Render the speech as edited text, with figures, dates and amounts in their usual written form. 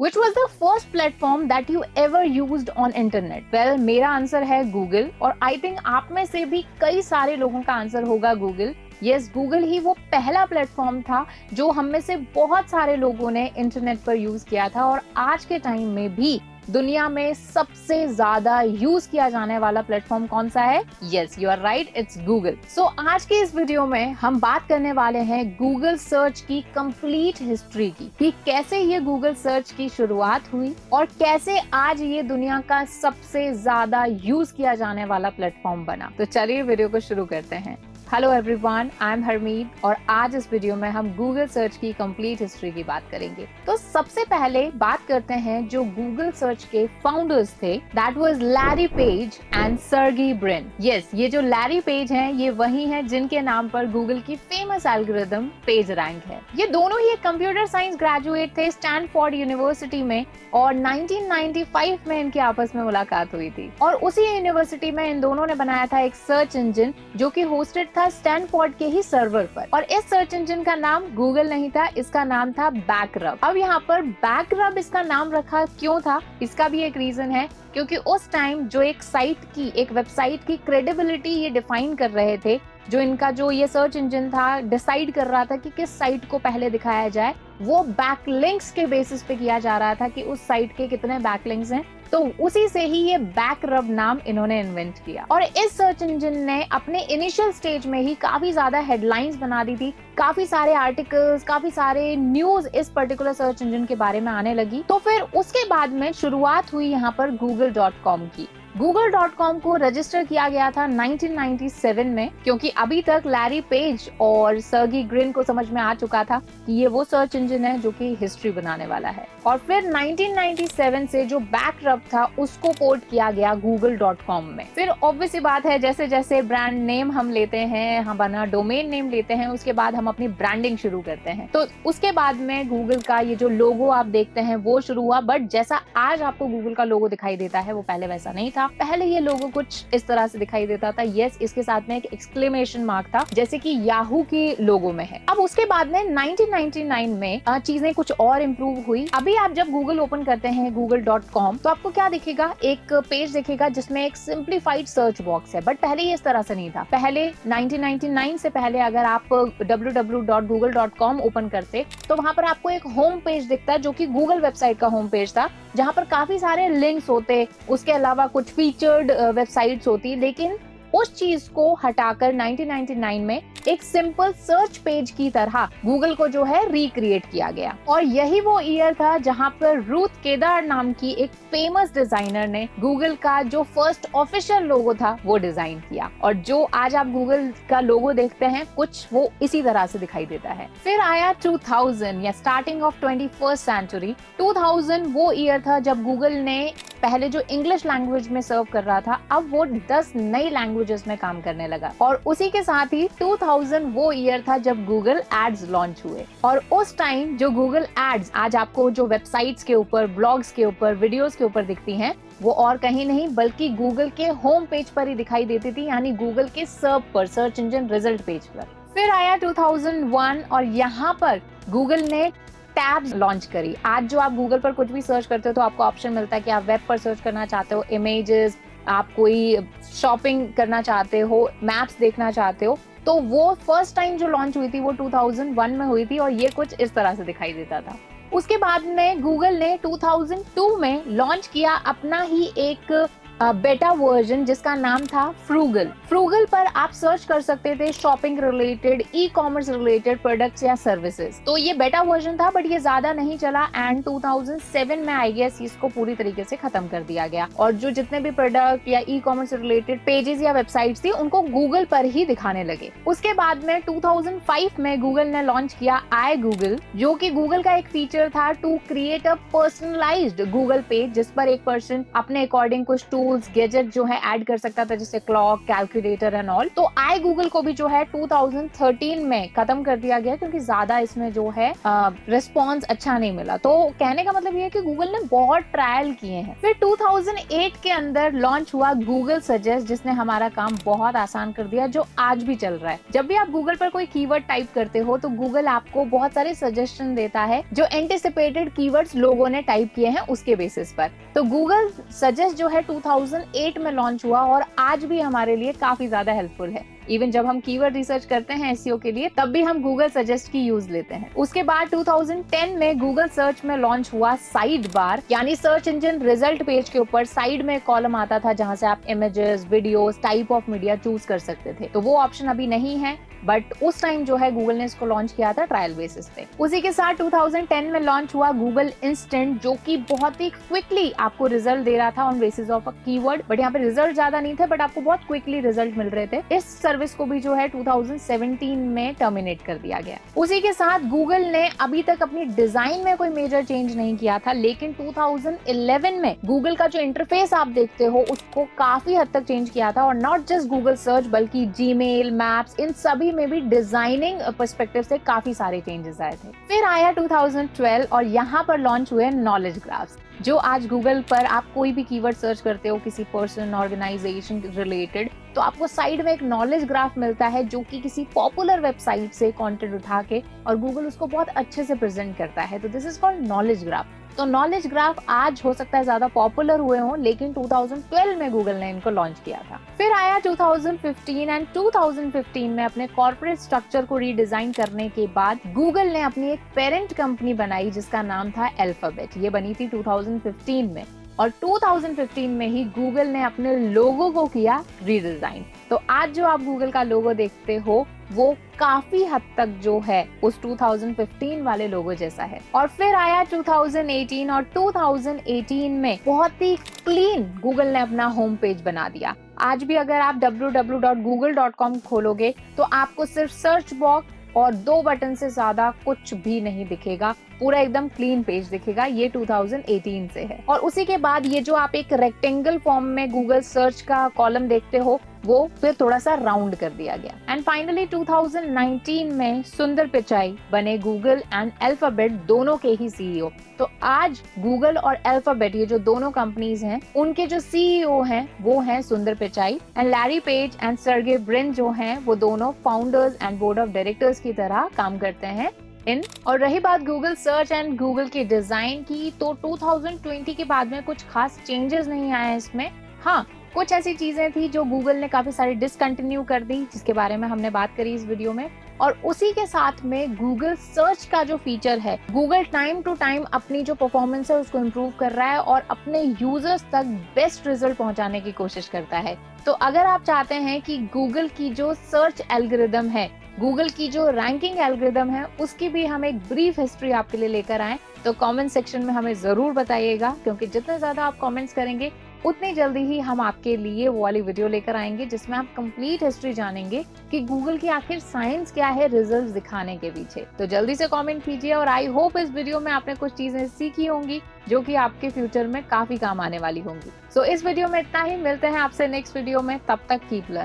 Which was the first platform that you ever used on internet? Well, मेरा answer है Google और I think आप में से भी कई सारे लोगों का आंसर होगा गूगल। यस, गूगल ही वो पहला प्लेटफॉर्म था जो हम में से बहुत सारे लोगों ने इंटरनेट पर यूज किया था और आज के टाइम में भी दुनिया में सबसे ज्यादा यूज किया जाने वाला प्लेटफॉर्म कौन सा है? Yes, you are right, it's Google. So आज के इस वीडियो में हम बात करने वाले हैं गूगल सर्च की कंप्लीट हिस्ट्री की, कि कैसे ये गूगल सर्च की शुरुआत हुई और कैसे आज ये दुनिया का सबसे ज्यादा यूज किया जाने वाला प्लेटफॉर्म बना। तो चलिए वीडियो को शुरू करते हैं। Hello everyone, I am Harmeet और आज इस वीडियो में हम गूगल सर्च की कंप्लीट हिस्ट्री की बात करेंगे। तो सबसे पहले बात करते हैं जो गूगल सर्च के फाउंडर्स थे, that was Larry page and सर्गी Brin. Yes, ये जो लैरी पेज हैं ये वही हैं जिनके नाम पर गूगल की फेमस एल्गोरिथम पेज रैंक है। ये दोनों ही कंप्यूटर साइंस ग्रेजुएट थे स्टैनफोर्ड यूनिवर्सिटी में और 1995 में इनकी आपस में मुलाकात हुई थी और उसी यूनिवर्सिटी में इन दोनों ने बनाया था एक सर्च इंजन जो कि होस्टेड था स्टैनफोर्ड के ही सर्वर पर। और इस सर्च इंजन का नाम गूगल नहीं था, इसका नाम था बैकरब। अब यहाँ पर बैकरब इसका नाम रखा क्यों था, इसका भी एक रीजन है, क्योंकि उस टाइम जो एक वेबसाइट की क्रेडिबिलिटी ये डिफाइन कर रहे थे, जो इनका जो ये सर्च इंजन था डिसाइड कर रहा था कि किस साइट को पहले दिखाया जाए, वो बैकलिंक्स के बेसिस पे किया जा रहा था कि उस साइट के कितने बैकलिंक्स हैं। तो उसी से ही ये बैकरब नाम इन्होंने इन्वेंट किया और इस सर्च इंजन ने अपने इनिशियल स्टेज में ही काफी ज्यादा हेडलाइंस बना दी थी, काफी सारे आर्टिकल्स, काफी सारे न्यूज इस पर्टिकुलर सर्च इंजन के बारे में आने लगी। तो फिर उसके बाद में शुरुआत हुई यहाँ पर google.com की। google.com को रजिस्टर किया गया था 1997 में, क्योंकि अभी तक लैरी पेज और सर्गी ब्रिन को समझ में आ चुका था कि ये वो सर्च इंजन है जो कि हिस्ट्री बनाने वाला है। और फिर 1997 से जो बैकरब था उसको पोर्ट किया गया google.com में। फिर ऑब्वियस सी बात है, जैसे जैसे ब्रांड नेम हम लेते हैं, हम अपना डोमेन नेम लेते हैं, उसके बाद हम अपनी ब्रांडिंग शुरू करते हैं। तो उसके बाद में गूगल का ये जो लोगो आप देखते हैं वो शुरू हुआ, बट जैसा आज आपको गूगल का लोगो दिखाई देता है वो पहले वैसा नहीं था। पहले ये लोगो कुछ इस तरह से दिखाई देता था। यस, इसके साथ में एक एक्सक्लेमेशन मार्क था, जैसे कि याहू के लोगो में है। अब उसके बाद में 1999 में चीजें कुछ और इम्प्रूव हुई। अभी आप जब गूगल ओपन करते हैं google.com तो आपको क्या दिखेगा, एक पेज दिखेगा जिसमें एक सिंप्लीफाइड सर्च बॉक्स है, बट पहले ये इस तरह से नहीं था। पहले 1999 से पहले अगर आप www.google.com ओपन करते तो वहां पर आपको एक होम पेज दिखता है जो कि गूगल वेबसाइट का होम पेज था, जहां पर काफी सारे लिंक्स होते, उसके अलावा कुछ फीचर्ड वेबसाइट्स होती। लेकिन उस चीज को हटाकर 1999 में एक सिंपल सर्च पेज की तरह गूगल को जो है रिक्रिएट किया गया। और यही वो ईयर था जहां पर रूथ केदार नाम की एक फेमस डिजाइनर ने गूगल का जो फर्स्ट ऑफिशियल लोगो था वो डिजाइन किया, और जो आज आप गूगल का लोगो देखते हैं कुछ वो इसी तरह से दिखाई देता है। फिर आया 2000 या स्टार्टिंग ऑफ 21st सेंचुरी। 2000 वो ईयर था जब गूगल ने पहले जो इंग्लिश लैंग्वेज में सर्व कर रहा था, अब वो 10 नई लैंग्वेजेस में काम करने लगा। और उसी के साथ ही 2000 वो ईयर था जब गूगल एड्स लॉन्च हुए। और उस टाइम जो गूगल एड्स आज आपको जो वेबसाइट्स के ऊपर, ब्लॉग्स के ऊपर, वीडियोस के ऊपर दिखती हैं, वो और कहीं नहीं बल्कि गूगल के होम पेज पर ही दिखाई देती थी, यानी गूगल के सर्च पर, सर्च इंजन रिजल्ट पेज पर। फिर आया 2001 और यहाँ पर गूगल ने टैब्स लॉन्च करी। आज जो आप गूगल पर कुछ भी सर्च करते हो तो आपको ऑप्शन मिलता है कि आप वेब पर सर्च करना चाहते हो, इमेजेस, आप कोई शॉपिंग करना चाहते हो, मैप्स देखना चाहते हो। तो वो फर्स्ट टाइम जो लॉन्च हुई थी वो 2001 में हुई थी और ये कुछ इस तरह से दिखाई देता था। उसके बाद में गूगल ने 2002 में लॉन्च किया अपना ही एक बेटा वर्जन जिसका नाम था फ्रूगल। फ्रूगल पर आप सर्च कर सकते थे shopping related, e commerce related products या सर्विसेज। तो ये बेटा वर्जन था बट ये ज्यादा नहीं चला एंड 2007 में आई गेस इसको पूरी तरीके से खत्म कर दिया गया और जो जितने भी प्रोडक्ट या ई कॉमर्स रिलेटेड पेजेस या वेबसाइट्स थी उनको गूगल पर ही दिखाने लगे। उसके बाद में 2005 में गूगल ने लॉन्च किया आई गूगल, जो कि गूगल का एक फीचर था to create a personalised Google page, जिस पर एक पर्सन अपने अकॉर्डिंग कुछ टूल टूल्स गैजेट जो है ऐड कर सकता था, जैसे क्लॉक, कैलकुलेटर एंड ऑल। तो आई गूगल को भी जो है 2013 में खत्म कर दिया गया क्योंकि ज्यादा इसमें जो है रिस्पॉन्स अच्छा नहीं मिला। तो कहने का मतलब ये है कि गूगल ने बहुत ट्रायल किए हैं। फिर 2008 के अंदर लॉन्च हुआ गूगल सजेस्ट, जिसने हमारा काम बहुत आसान कर दिया, जो आज भी चल रहा है। जब भी आप गूगल पर कोई कीवर्ड टाइप करते हो तो गूगल आपको बहुत सारे सजेशन देता है जो एंटिसिपेटेड कीवर्ड्स लोगों ने टाइप किए हैं उसके बेसिस पर। तो गूगल सजेस्ट जो है 2008 में लॉन्च हुआ और आज भी हमारे लिए काफी ज्यादा हेल्पफुल है। इवन जब हम कीवर्ड रिसर्च करते हैं एसईओ के लिए, तब भी हम गूगल सजेस्ट की यूज लेते हैं। उसके बाद 2010 में गूगल सर्च में लॉन्च हुआ साइड बार, यानी सर्च इंजन रिजल्ट पेज के ऊपर साइड में कॉलम आता था जहां से आप images, videos, type of media choose कर सकते थे। तो वो ऑप्शन अभी नहीं है, बट उस टाइम जो है गूगल ने इसको लॉन्च किया था ट्रायल बेसिस पे। उसी के साथ 2010 में लॉन्च हुआ गूगल इंस्टेंट, जो कि बहुत ही क्विकली आपको रिजल्ट दे रहा था on basis of a keyword. But यहाँ पे रिजल्ट ज्यादा नहीं थे, बट आपको बहुत क्विकली रिजल्ट मिल रहे थे। इस सर्विस को भी जो है 2017 में टर्मिनेट कर दिया गया। उसी के साथ गूगल ने अभी तक अपनी डिजाइन में कोई मेजर चेंज नहीं किया था, लेकिन 2011 में गूगल का जो इंटरफेस आप देखते हो उसको काफी हद तक चेंज किया था। और नॉट जस्ट गूगल सर्च बल्कि जीमेल, मैप्स, इन सभी में भी डिजाइनिंग पर्सपेक्टिव से काफी सारे चेंजेस आए थे। फिर आया 2012 और यहाँ पर लॉन्च हुए नॉलेज ग्राफ्स, जो आज गूगल पर आप कोई भी कीवर्ड सर्च करते हो किसी पर्सन, ऑर्गेनाइजेशन रिलेटेड, तो आपको साइड में एक नॉलेज ग्राफ मिलता है जो कि किसी पॉपुलर वेबसाइट से कंटेंट उठा के और गूगल उसको बहुत अच्छे से प्रेजेंट करता है। तो this is called knowledge graph. तो नॉलेज ग्राफ आज हो सकता है ज्यादा पॉपुलर हुए हों, लेकिन 2012 में गूगल ने इनको लॉन्च किया था। फिर आया 2015 एंड 2015 में अपने कॉर्पोरेट स्ट्रक्चर को रीडिजाइन करने के बाद गूगल ने अपनी एक पेरेंट कंपनी बनाई जिसका नाम था अल्फाबेट। ये बनी थी 2015 में और 2015 में ही गूगल ने अपने लोगो को किया रीडिजाइन। तो आज जो आप गूगल का लोगो देखते हो वो काफी हद तक जो है उस 2015 वाले लोगो जैसा है। और फिर आया 2018 और 2018 में बहुत ही क्लीन गूगल ने अपना होम पेज बना दिया। आज भी अगर आप www.google.com खोलोगे तो आपको सिर्फ सर्च बॉक्स और 2 बटन से ज्यादा कुछ भी नहीं दिखेगा, पूरा एकदम क्लीन पेज दिखेगा। ये 2018 से है। और उसी के बाद ये जो आप एक रेक्टेंगल फॉर्म में गूगल सर्च का कॉलम देखते हो वो फिर थोड़ा सा राउंड कर दिया गया। एंड फाइनली 2019 में सुंदर पिचाई बने गूगल एंड अल्फाबेट दोनों के ही सीईओ। तो आज गूगल और अल्फाबेट ये जो दोनों कंपनीज हैं उनके जो सीईओ हैं वो हैं सुंदर Pichai, and Larry page and Sergey Brin जो हैं वो दोनों founders and board of directors की तरह काम करते हैं इन। और रही बात गूगल सर्च एंड गूगल के डिजाइन की, तो 2020 के बाद में कुछ खास चेंजेस नहीं आए इसमें। हाँ, कुछ ऐसी चीजें थी जो गूगल ने काफी सारी डिसकंटिन्यू कर दी, जिसके बारे में हमने बात करी इस वीडियो में। और उसी के साथ में गूगल सर्च का जो फीचर है, गूगल टाइम टू टाइम अपनी जो परफॉर्मेंस है उसको इम्प्रूव कर रहा है और अपने यूजर्स तक बेस्ट रिजल्ट पहुंचाने की कोशिश करता है। तो अगर आप चाहते हैं कि गूगल की जो सर्च एल्गोरिदम है, गूगल की जो रैंकिंग एल्गोरिदम है, उसकी भी हम एक ब्रीफ हिस्ट्री आपके लिए लेकर आए, तो कमेंट सेक्शन में हमें जरूर बताइएगा, क्योंकि जितने ज्यादा आप कमेंट्स करेंगे उतनी जल्दी ही हम आपके लिए वो वाली वीडियो लेकर आएंगे जिसमें आप कंप्लीट हिस्ट्री जानेंगे कि गूगल की आखिर साइंस क्या है रिजल्ट्स दिखाने के पीछे। तो जल्दी से कमेंट कीजिए और आई होप इस वीडियो में आपने कुछ चीजें सीखी होंगी जो कि आपके फ्यूचर में काफी काम आने वाली होंगी। सो इस वीडियो में इतना ही, मिलते हैं आपसे नेक्स्ट वीडियो में, तब तक कीप लर्निंग।